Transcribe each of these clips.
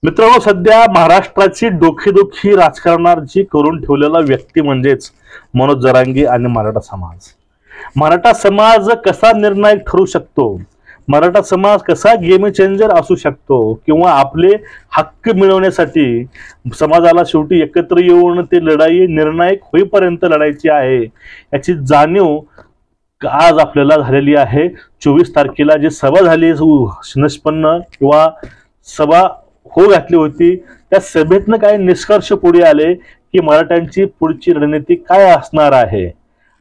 मित्रांनो, सध्या महाराष्ट्राची डोकेदुखी राजकारणाची करून ठेवलेला व्यक्ती म्हणजेच मनोज जरांगे आणि मराठा समाज. मराठा समाज कसा निर्णायक ठरू शकतो, मराठा समाज कसा गेम चेंजर असू शकतो, किंवा आपले हक्क मिळवण्यासाठी समाजाला शेवटी एकत्र येऊन ते लढाई निर्णायक होईपर्यंत लढायची आहे याची जाणीव आज आपल्याला झालेली आहे. 24 तारखेला जी सभा झाली निष्पन्न किंवा सभा हो घातली होती, त्या सभेतनं काय निष्कर्ष पुढे आले की मराठ्यांची पुढची रणनीती काय असणार आहे.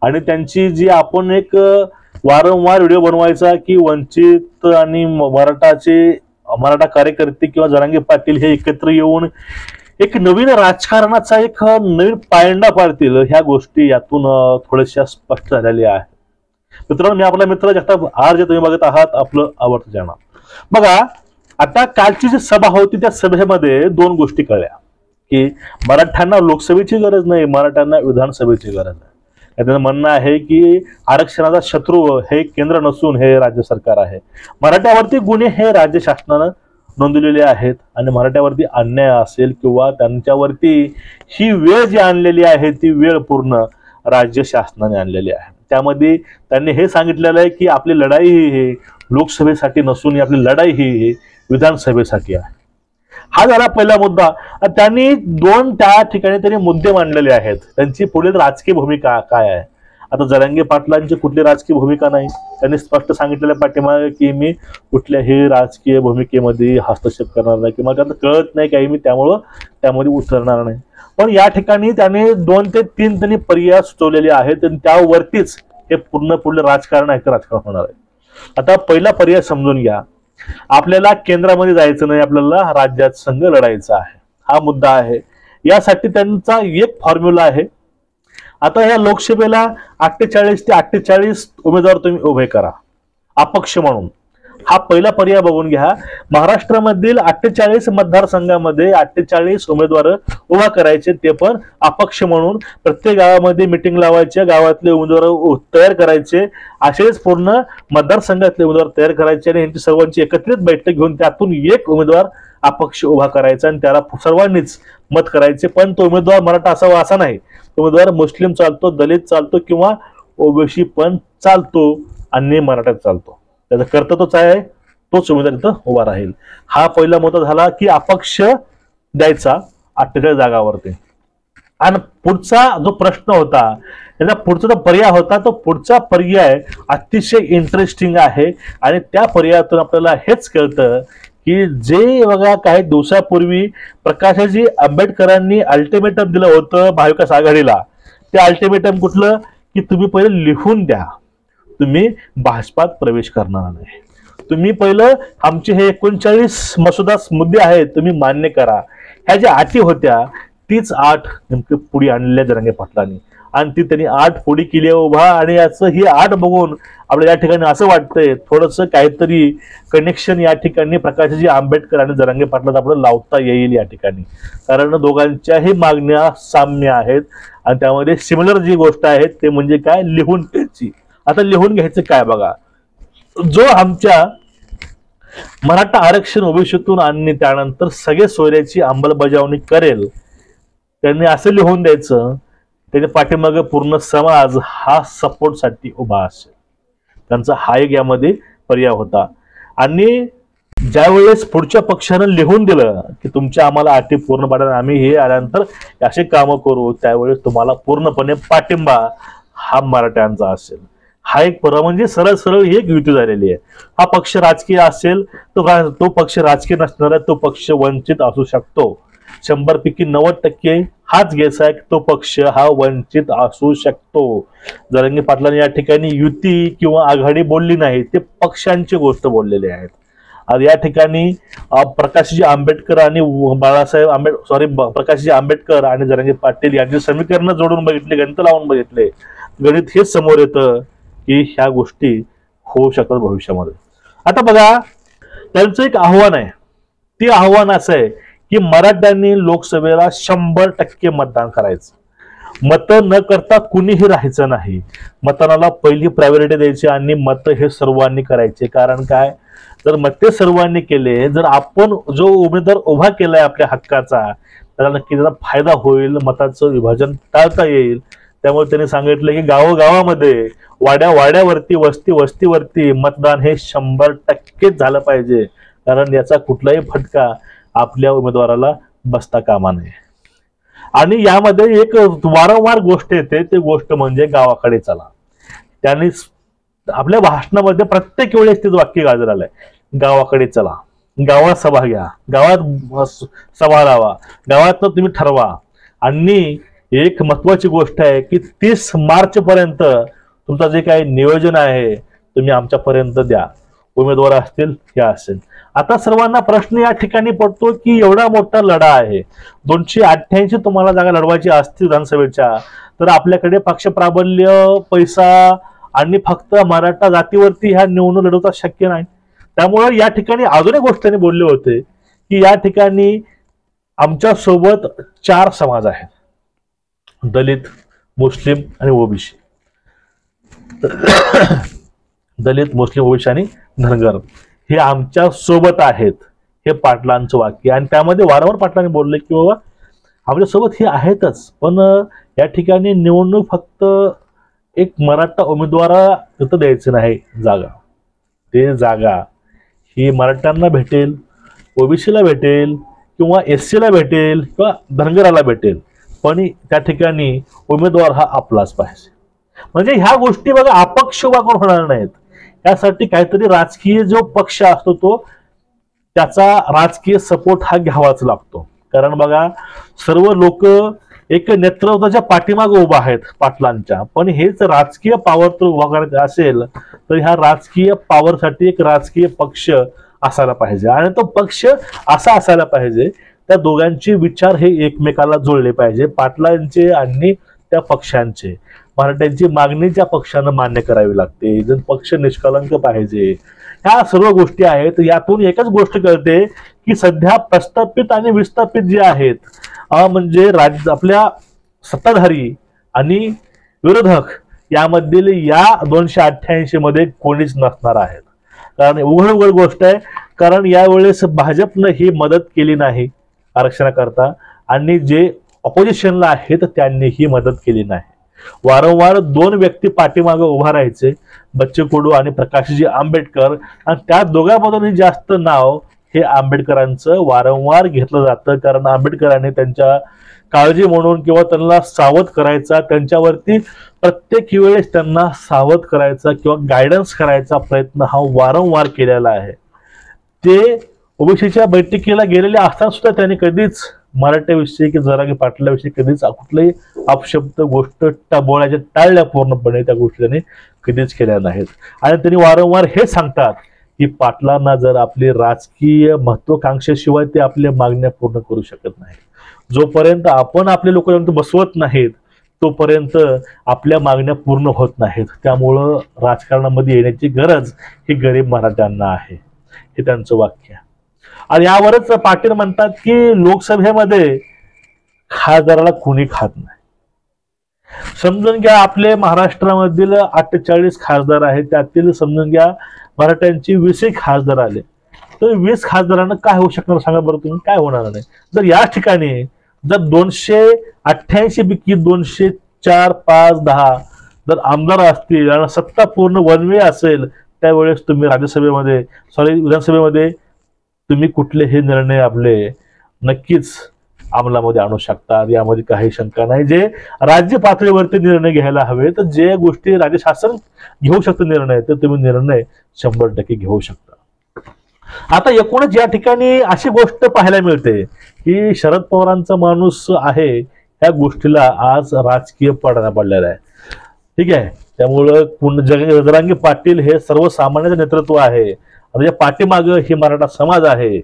आणि त्यांची जी आपण एक वारंवार व्हिडिओ बनवायचा की वंचित आणि मराठा कार्यकर्ते किंवा जरांगे पाटील हे एकत्र येऊन एक नवीन राजकारणाचा एक नवीन पायंडा पाडतील, ह्या गोष्टी यातून थोड्याशा स्पष्ट झालेल्या आहेत. मित्रांनो, मी आपला मित्र जगताप आर, तुम्ही बघत आहात आपलं आवडतं चॅनल. बघा, आता कालची जी सभा होती त्या सभेमध्ये दोन गोष्टी कळल्या की मराठ्यांना लोकसभेची गरज नाही, मराठ्यांना विधानसभेची गरज आहे. त्यांचं म्हणणं आहे की आरक्षणाचा शत्रू हे केंद्र नसून हे राज्य सरकार आहे. मराठ्यावरती गुन्हे हे राज्य शासनानं नोंदवलेले आहेत आणि मराठ्यावरती अन्याय असेल किंवा त्यांच्यावरती ही वेळ जी आणलेली आहे ती वेळ पूर्ण राज्य शासनाने आणलेली आहे. त्यामध्ये त्यांनी हे सांगितलेलं आहे की आपली लढाई ही लोकसभेसाठी नसून आपली लढाई ही विधानसभेसाठी आहे. हा झाला पहिला मुद्दा. त्यांनी त्या ठिकाणी त्यांनी मुद्दे मांडलेले आहेत. त्यांची पुढील राजकीय भूमिका काय आहे. आता जरांगे पाटलांची कुठली राजकीय भूमिका नाही. त्यांनी स्पष्ट सांगितलेल्या पाठीमागे की मी कुठल्याही राजकीय भूमिकेमध्ये हस्तक्षेप करणार नाही किंवा त्यांना कळत नाही काही, मी त्यामध्ये उतरणार नाही. पण या ठिकाणी त्यांनी 2 ते 3 त्यांनी पर्याय सुचवलेले आहेत आणि त्यावरतीच हे पुढलं राजकारण होणार आहे. आता पहिला पर्याय समजून घ्या. आपल्याला केंद्रामध्ये जायचं नाही, आपल्याला राज्यात संघ लढायचा आहे, हा मुद्दा आहे. यासाठी त्यांचा एक फॉर्म्युला आहे. आता या लोकसभेला 48 ते 48 उमेदवार तुम्ही उभे करा अपक्ष म्हणून. हा पहिला पर्याय बघून घ्या. महाराष्ट्रामधील 48 मतदारसंघामध्ये 48 उमेदवार उभा करायचे, ते पण अपक्ष म्हणून. प्रत्येक गावामध्ये मिटिंग लावायच्या, गावातले उमेदवार तयार करायचे, असेच पूर्ण मतदारसंघातले उमेदवार तयार करायचे आणि यांची सर्वांची एकत्रित बैठक घेऊन त्यातून एक उमेदवार अपक्ष उभा करायचा आणि त्याला सर्वांनीच मत करायचे. पण तो उमेदवार मराठा असावा असा नाही. तो उमेदवार मुस्लिम चालतो, दलित चालतो किंवा ओबीसी पण चालतो आणि मराठा चालतो. त्याचं कर्तव्यच आहे, तोच उमेदवार इथं उभा राहील. हा पहिला मुद्दा झाला की अपक्ष द्यायचा 48 जागावरती. आणि पुढचा जो प्रश्न होता, त्याचा पुढचा जो पर्याय होता, तो पुढचा पर्याय अतिशय इंटरेस्टिंग आहे. आणि त्या पर्यायातून आपल्याला हेच कळतं की जे बघा काही दिवसापूर्वी प्रकाशजी आंबेडकरांनी अल्टिमेटम दिलं होतं महाविकास आघाडीला, ते अल्टिमेटम कुठलं की तुम्ही पहिले लिहून द्या, तुम्ही भाजपात प्रवेश करणार नाही, तुम्ही पहिलं आमचे हे 39 मसुदा मुद्दे आहेत तुम्ही मान्य करा. ह्या ज्या अटी होत्या तीच 8 नेमके पुढे आणलेल्या जरांगे पाटलांनी, आणि ती त्यांनी 8 पुढे केली उभा. आणि याचं ही 8 बघून आपल्याला या ठिकाणी असं वाटतंय थोडंसं काहीतरी कनेक्शन या ठिकाणी प्रकाशजी आंबेडकर आणि जरांगे पाटलांना आपल्याला लावता येईल या ठिकाणी. कारण दोघांच्याही मागण्या साम्य आहेत आणि त्यामध्ये सिमिलर जी गोष्ट आहे ते म्हणजे काय, लिहून घ्यायची. आता लिहून घ्यायचं काय बघा, जो आमच्या मराठा आरक्षण ओबीसीतून आणि त्यानंतर सगळे सोयऱ्याची अंमलबजावणी करेल त्यांनी असं लिहून द्यायचं, त्याच्या पाठीमागे पूर्ण समाज हा सपोर्टसाठी उभा असेल. त्यांचा हा एक यामध्ये पर्याय होता. आणि ज्यावेळेस पुढच्या पक्षानं लिहून दिलं की तुमच्या आम्हाला अटी पूर्ण पाडा, आम्ही हे आल्यानंतर असे कामं करू, त्यावेळेस तुम्हाला पूर्णपणे पाठिंबा हा मराठ्यांचा असेल. हा एक म्हणजे सरळ सरळ एक युती झालेली आहे. हा पक्ष राजकीय असेल तो पक्ष राजकीय नसणारा तो पक्ष वंचित असू शकतो. 100पैकी 90% हाच गेस आहे की तो पक्ष हा वंचित असू शकतो. जरांगे पाटलांनी या ठिकाणी युती किंवा आघाडी बोलली नाही, ते पक्षांची गोष्ट बोललेली आहेत. आज या ठिकाणी प्रकाशजी आंबेडकर आणि प्रकाशजी आंबेडकर आणि जरांगे पाटील यांची समीकरणं जोडून बघितले, गणित लावून बघितले, गणित हेच समोर येतं की ह्या गोष्टी होऊ शकतात भविष्यामध्ये. आता बघा, त्यांचं एक आव्हान आहे. ते आव्हान असं आहे की मराठ्यांनी लोकसभेला 100% मतदान करायचं. मत न करता कुणीही राहायचं नाही. मतदानाला पहिली प्रायोरिटी द्यायची आणि मत हे सर्वांनी करायचे. कारण काय, जर मते सर्वांनी केले, जर आपण जो उमेदवार उभा केलाय आपल्या हक्काचा, त्याला नक्की त्याचा फायदा होईल, मताचं विभाजन टाळता येईल. त्यामुळे त्यांनी सांगितलं की गावोगावामध्ये, वाड्यावरती, वस्तीवरती मतदान हे 100% झालं पाहिजे, कारण याचा कुठलाही फटका आपल्या उमेदवाराला बसता कामा नये. आणि यामध्ये एक वारंवार गोष्ट येते, ती गोष्ट म्हणजे गावाकडे चला. त्यांनी आपल्या भाषणामध्ये प्रत्येक वेळेस तेच वाक्य गाजर आलंय, गावाकडे चला, गावात सभा घ्या, गावात सभा लावा, गावात तुम्ही ठरवा. आणि एक महत्वाची गोष्ट आहे की 30 मार्च पर्यंत तुमचं जे काही नियोजन आहे तुम्ही आमच्यापर्यंत द्या, उमेदवार असतील हे असेल. आता सर्वांना प्रश्न या ठिकाणी पडतो की एवढा मोठा लढा आहे, 288 तुम्हाला जागा लढवायची असतील विधानसभेच्या, तर आपल्याकडे पक्ष प्राबल्य, पैसा आणि फक्त मराठा जातीवरती ह्या निवडणूक लढवता शक्य नाही. त्यामुळे या ठिकाणी अजून एक गोष्ट त्यांनी बोलले होते की या ठिकाणी आमच्या सोबत 4 समाज आहेत, दलित, मुस्लिम आणि ओबीसी. दलित, मुस्लिम, ओबीसी आणि धनगर हे आमच्या सोबत आहेत, हे पाटलांचं वाक्य. आणि त्यामध्ये वारंवार पाटलांनी बोलले की बाबा आमच्या सोबत हे आहेतच, पण या ठिकाणी निवडणूक फक्त एक मराठा उमेदवाराला द्यायचं नाही जागा, ते जागा ही मराठ्यांना भेटेल, ओबीसीला भेटेल किंवा एससीला भेटेल किंवा धनगराला भेटेल, पण त्या ठिकाणी उमेदवार हा आपलाच पाहिजे. म्हणजे ह्या गोष्टी बघा अपक्ष उभा करून होणार नाहीत, यासाठी काहीतरी राजकीय जो पक्ष असतो तो त्याचा राजकीय सपोर्ट हा घ्यावाच लागतो. कारण बघा सर्व लोक एक नेतृत्वाच्या पाठीमागे उभा आहेत पाटलांच्या, पण हेच राजकीय पॉवर तर उभा करायचं असेल तर ह्या राजकीय पॉवरसाठी एक राजकीय पक्ष असायला पाहिजे. आणि तो पक्ष असा असायला पाहिजे त्या दोघांचे विचार हे एकमेकाला जोडले पाहिजे, पाटलांचे आणि त्या पक्षांचे. मराठ्यांची मागणी त्या पक्षानं मान्य करावी लागते, जर पक्ष निष्कलंक पाहिजे. ह्या सर्व गोष्टी आहेत. यातून एकच गोष्ट कळते की सध्या प्रस्थापित आणि विस्थापित जे आहेत म्हणजे आपल्या सत्ताधारी आणि विरोधक यामधील या 288 मध्ये कोणीच नसणार आहेत. कारण उघड गोष्ट आहे, कारण यावेळेस भाजपनं ही मदत केली नाही आरक्षणाकरता आणि जे ऑपोजिशनला आहेत त्यांनी ही मदत केली नाही. वारंवार 2 व्यक्ती पाठीमागे उभा राहायचे, बच्चू कडू आणि प्रकाशजी आंबेडकर, आणि त्या दोघांमधूनही जास्त नाव हे आंबेडकरांचं वारंवार घेतलं जातं. कारण आंबेडकरांनी त्यांच्या काळजी म्हणून किंवा त्यांना सावध करायचा, त्यांच्यावरती प्रत्येक वेळेस त्यांना सावध करायचा किंवा गायडन्स करायचा प्रयत्न हा वारंवार केलेला आहे. ते ओबीसीच्या बैठकीला गेलेले असताना सुद्धा त्यांनी कधीच मराठ्याविषयी की जरांगे पाटलाविषयी कधीच कुठलाही अपशब्द गोष्ट बोलायच्या टाळल्या, पूर्णपणे त्या गोष्टी त्यांनी कधीच केल्या नाहीत. आणि त्यांनी वारंवार हे सांगतात की पाटलांना जर आपली राजकीय महत्वाकांक्षेशिवाय ते आपल्या मागण्या पूर्ण करू शकत नाहीत. जोपर्यंत आपण आपले लोक बसवत नाहीत तोपर्यंत आपल्या मागण्या पूर्ण होत नाहीत. त्यामुळं राजकारणामध्ये येण्याची गरज ही गरीब मराठ्यांना आहे, हे त्यांचं वाक्य. आणि यावरच पाटील म्हणतात की लोकसभेमध्ये खासदाराला कुणी खात नाही. समजून घ्या आपले महाराष्ट्रामधील 48 खासदार आहेत, त्यातील समजून घ्या मराठ्यांची 20 खासदार आले, तर 20 खासदारांना काय होऊ शकणार सांगा बरं तुम्ही, काय होणार नाही. जर या ठिकाणी जर 288 पैकी 204, 5, 10 जर आमदार असतील आणि सत्ता पूर्ण वन वे असेल, त्यावेळेस तुम्ही विधानसभेमध्ये तुम्ही कुठलेही निर्णय आपले नक्कीच अंमलामध्ये आणू शकता, यामध्ये काही शंका नाही. जे राज्य पातळीवरती निर्णय घ्यायला हवे, तर जे गोष्टी राज्य शासन घेऊ शकतं निर्णय, तर तुम्ही निर्णय 100% घेऊ शकता. आता एकूणच या ठिकाणी अशी गोष्ट पाहायला मिळते की शरद पवारांचा माणूस आहे, ह्या गोष्टीला आज राजकीय पडदा पडलेला आहे. ठीक आहे, त्यामुळं जरांगे पाटील हे सर्वसामान्य नेतृत्व आहे, या पाठीमागं ही मराठा समाज आहे,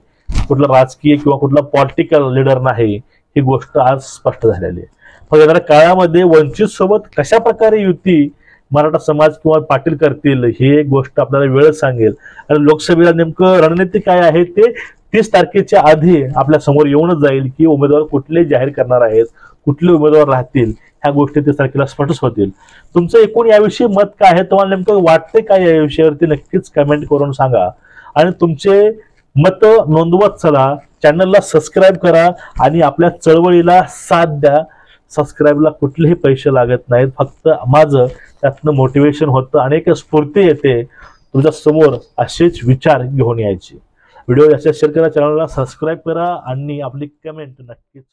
कुठला राजकीय किंवा कुठला पॉलिटिकल लीडर नाही, ही गोष्ट आज स्पष्ट झालेली आहे. पण येणाऱ्या काळामध्ये वंचित सोबत कशा प्रकारे युती मराठा समाज किंवा पाटील करतील ही एक गोष्ट आपल्याला वेळ सांगेल. आणि लोकसभेला नेमकं रणनीती काय आहे ते 30 तारखेच्या आधी आपल्या समोर येऊनच जाईल की उमेदवार कुठले जाहीर करणार आहेत, कुठले उमेदवार राहतील, ह्या गोष्टी 30 तारखेला स्पष्ट होतील. तुमचं एकूण याविषयी मत काय आहे, तुम्हाला नेमकं वाटते काय या विषयावरती नक्कीच कमेंट करून सांगा. आणि तुमचे मत नोंदवत चला. चॅनलला सबस्क्राईब करा आणि आपल्या चळवळीला साथ द्या. सबस्क्राईबला कुठलेही पैसे लागत नाहीत, फक्त माझं त्यातनं मोटिवेशन होतं आणि एक स्फूर्ती येते तुमच्या समोर असेच विचार घेऊन यायचे. व्हिडिओ जास्त शेअर करा, चॅनलला सबस्क्राईब करा आणि आपली कमेंट नक्कीच